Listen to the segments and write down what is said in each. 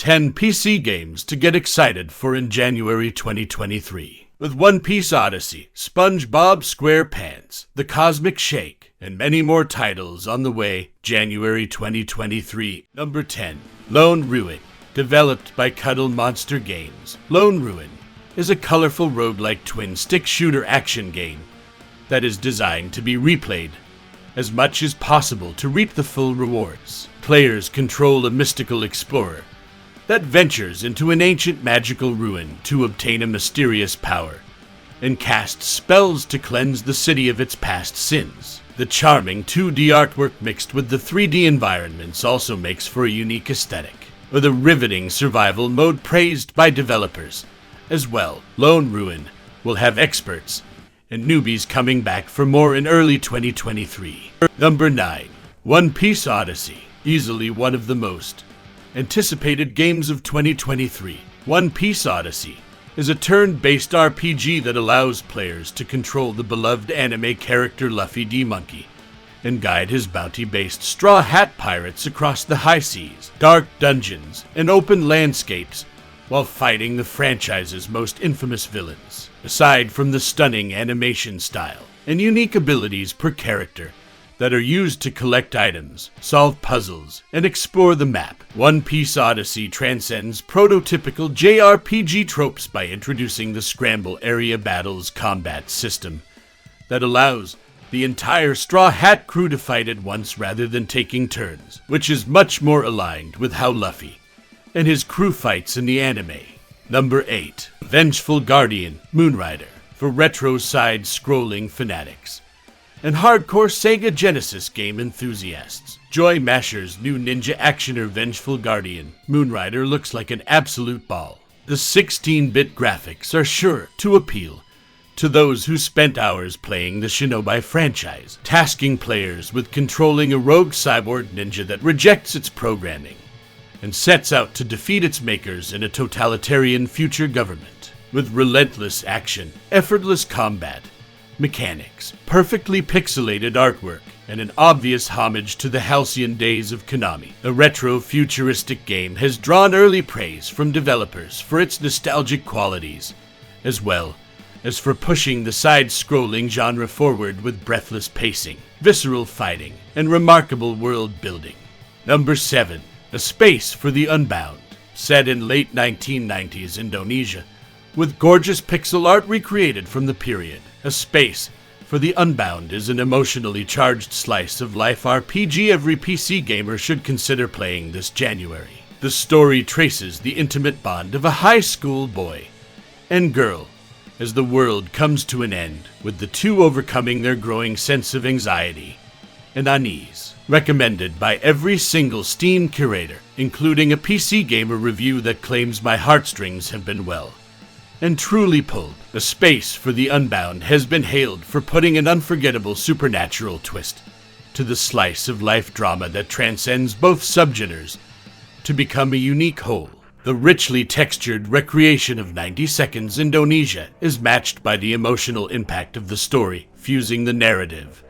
10 PC games to get excited for in January 2023. With One Piece Odyssey, SpongeBob SquarePants, The Cosmic Shake, and many more titles on the way, January 2023. Number 10. Lone Ruin. Developed by Cuddle Monster Games, Lone Ruin is a colorful roguelike twin-stick shooter action game that is designed to be replayed as much as possible to reap the full rewards. Players control a mystical explorer that ventures into an ancient magical ruin to obtain a mysterious power and cast spells to cleanse the city of its past sins. The charming 2D artwork mixed with the 3D environments also makes for a unique aesthetic, with a riveting survival mode praised by developers. As well, Lone Ruin will have experts and newbies coming back for more in early 2023. Number 9. One Piece Odyssey. Easily one of the most anticipated games of 2023. One Piece Odyssey is a turn-based RPG that allows players to control the beloved anime character Luffy D. Monkey and guide his bounty-based Straw Hat pirates across the high seas, dark dungeons, and open landscapes while fighting the franchise's most infamous villains. Aside from the stunning animation style and unique abilities per character that are used to collect items, solve puzzles, and explore the map, One Piece Odyssey transcends prototypical JRPG tropes by introducing the Scramble Area Battles combat system that allows the entire Straw Hat crew to fight at once rather than taking turns, which is much more aligned with how Luffy and his crew fights in the anime. Number 8. Vengeful Guardian Moonrider, for retro side-scrolling fanatics and hardcore Sega Genesis game enthusiasts. Joy Masher's new ninja actioner Vengeful Guardian Moonrider looks like an absolute ball. The 16-bit graphics are sure to appeal to those who spent hours playing the Shinobi franchise, tasking players with controlling a rogue cyborg ninja that rejects its programming and sets out to defeat its makers in a totalitarian future government. With relentless action, effortless combat, mechanics, perfectly pixelated artwork, and an obvious homage to the halcyon days of Konami, the retro-futuristic game has drawn early praise from developers for its nostalgic qualities, as well as for pushing the side-scrolling genre forward with breathless pacing, visceral fighting, and remarkable world-building. Number 7. A Space for the Unbound. Set in late 1990s Indonesia, with gorgeous pixel art recreated from the period, A Space for the Unbound is an emotionally charged slice of life RPG every PC gamer should consider playing this January. The story traces the intimate bond of a high school boy and girl as the world comes to an end, with the two overcoming their growing sense of anxiety and unease. Recommended by every single Steam curator, including a PC Gamer review that claims my heartstrings have been well and truly pulled. A Space for the Unbound has been hailed for putting an unforgettable supernatural twist to the slice of life drama that transcends both subgenres to become a unique whole. The richly textured recreation of 90 Seconds Indonesia is matched by the emotional impact of the story, fusing the narrative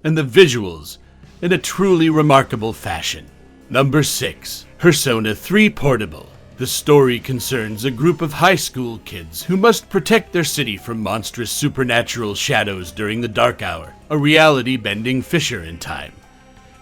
and the visuals in a truly remarkable fashion. Number 6. Persona 3 Portable. The story concerns a group of high school kids who must protect their city from monstrous supernatural shadows during the dark hour, a reality-bending fissure in time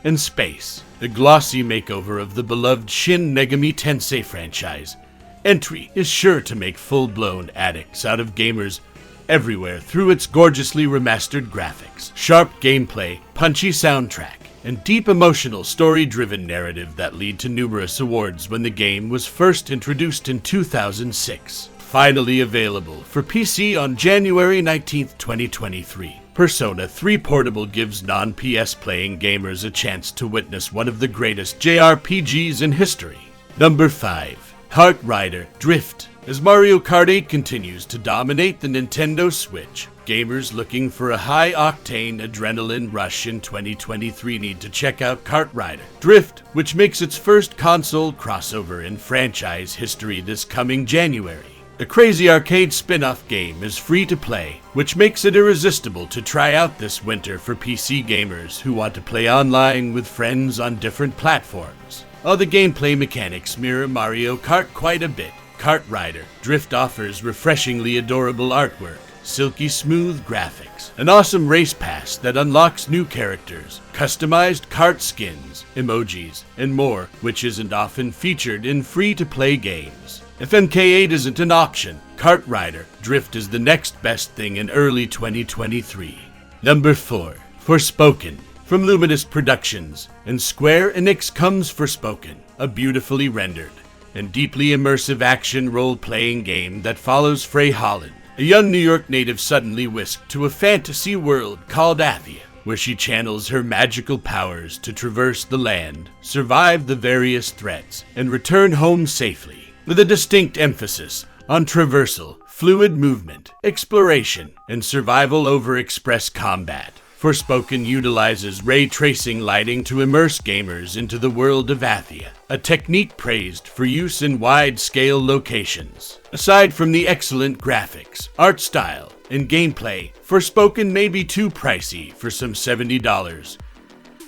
and space. The glossy makeover of the beloved Shin Megami Tensei franchise entry is sure to make full-blown addicts out of gamers everywhere through its gorgeously remastered graphics, sharp gameplay, punchy soundtrack, and deep emotional story-driven narrative that lead to numerous awards when the game was first introduced in 2006. Finally available for PC on January 19, 2023. Persona 3 Portable gives non-PS playing gamers a chance to witness one of the greatest JRPGs in history. Number 5. KartRider Drift. As Mario Kart 8 continues to dominate the Nintendo Switch, gamers looking for a high-octane adrenaline rush in 2023 need to check out KartRider Drift, which makes its first console crossover in franchise history this coming January. The crazy arcade spin-off game is free to play, which makes it irresistible to try out this winter for PC gamers who want to play online with friends on different platforms. While the gameplay mechanics mirror Mario Kart quite a bit, KartRider Drift offers refreshingly adorable artwork, silky smooth graphics, an awesome race pass that unlocks new characters, customized kart skins, emojis, and more, which isn't often featured in free-to-play games. If MK8 isn't an option, KartRider Drift is the next best thing in early 2023. Number 4. Forspoken. From Luminous Productions and Square Enix comes Forspoken, a beautifully rendered and deeply immersive action role-playing game that follows Frey Holland, a young New York native suddenly whisked to a fantasy world called Athia, where she channels her magical powers to traverse the land, survive the various threats, and return home safely, with a distinct emphasis on traversal, fluid movement, exploration, and survival over express combat. Forspoken utilizes ray tracing lighting to immerse gamers into the world of Athia, a technique praised for use in wide-scale locations. Aside from the excellent graphics, art style, and gameplay, Forspoken may be too pricey for some $70,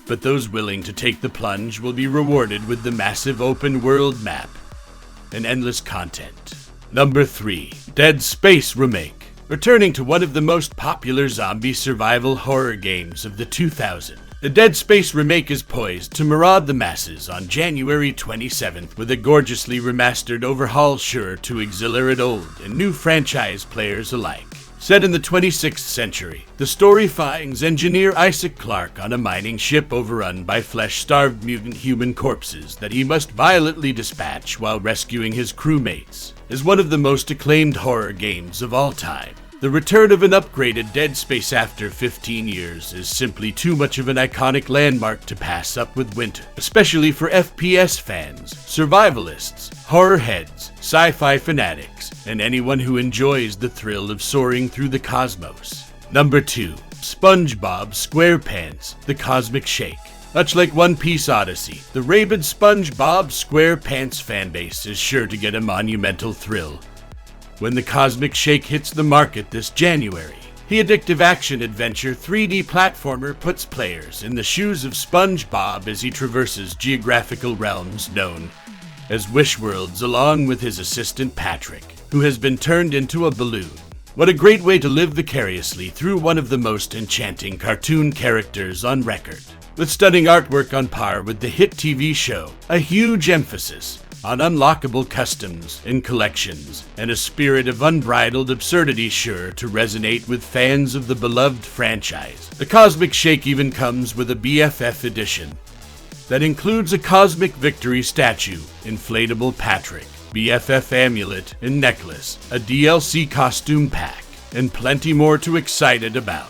but those willing to take the plunge will be rewarded with the massive open-world map and endless content. Number 3. Dead Space Remake. Returning to one of the most popular zombie survival horror games of the 2000s, the Dead Space Remake is poised to maraud the masses on January 27th with a gorgeously remastered overhaul sure to exhilarate old and new franchise players alike. Set in the 26th century, the story finds engineer Isaac Clarke on a mining ship overrun by flesh-starved mutant human corpses that he must violently dispatch while rescuing his crewmates. As one of the most acclaimed horror games of all time, the return of an upgraded Dead Space after 15 years is simply too much of an iconic landmark to pass up with winter, especially for FPS fans, survivalists, horror heads, sci-fi fanatics, and anyone who enjoys the thrill of soaring through the cosmos. Number 2. SpongeBob SquarePants, The Cosmic Shake. Much like One Piece Odyssey, the rabid SpongeBob SquarePants fanbase is sure to get a monumental thrill when the Cosmic Shake hits the market this January. The addictive action-adventure 3D platformer puts players in the shoes of SpongeBob as he traverses geographical realms known as Wish Worlds along with his assistant Patrick, who has been turned into a balloon. What a great way to live vicariously through one of the most enchanting cartoon characters on record. With stunning artwork on par with the hit TV show, a huge emphasis on unlockable customs and collections, and a spirit of unbridled absurdity sure to resonate with fans of the beloved franchise. The Cosmic Shake even comes with a BFF edition that includes a Cosmic Victory statue, inflatable Patrick, BFF amulet and necklace, a DLC costume pack, and plenty more to excited about.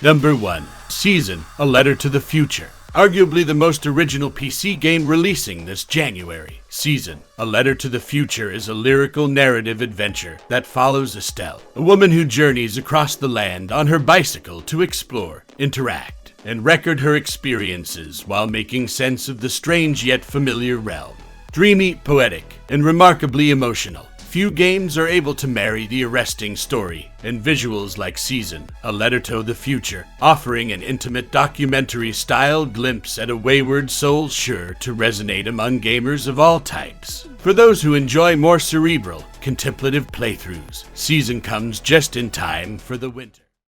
Number 1. Season, A Letter to the Future. Arguably the most original PC game releasing this January. Season, A Letter to the Future is a lyrical narrative adventure that follows Estelle, a woman who journeys across the land on her bicycle to explore, interact, and record her experiences while making sense of the strange yet familiar realm. Dreamy, poetic, and remarkably emotional, few games are able to marry the arresting story and visuals like Season, A Letter to the Future, offering an intimate documentary-style glimpse at a wayward soul sure to resonate among gamers of all types. For those who enjoy more cerebral, contemplative playthroughs, Season comes just in time for the winter.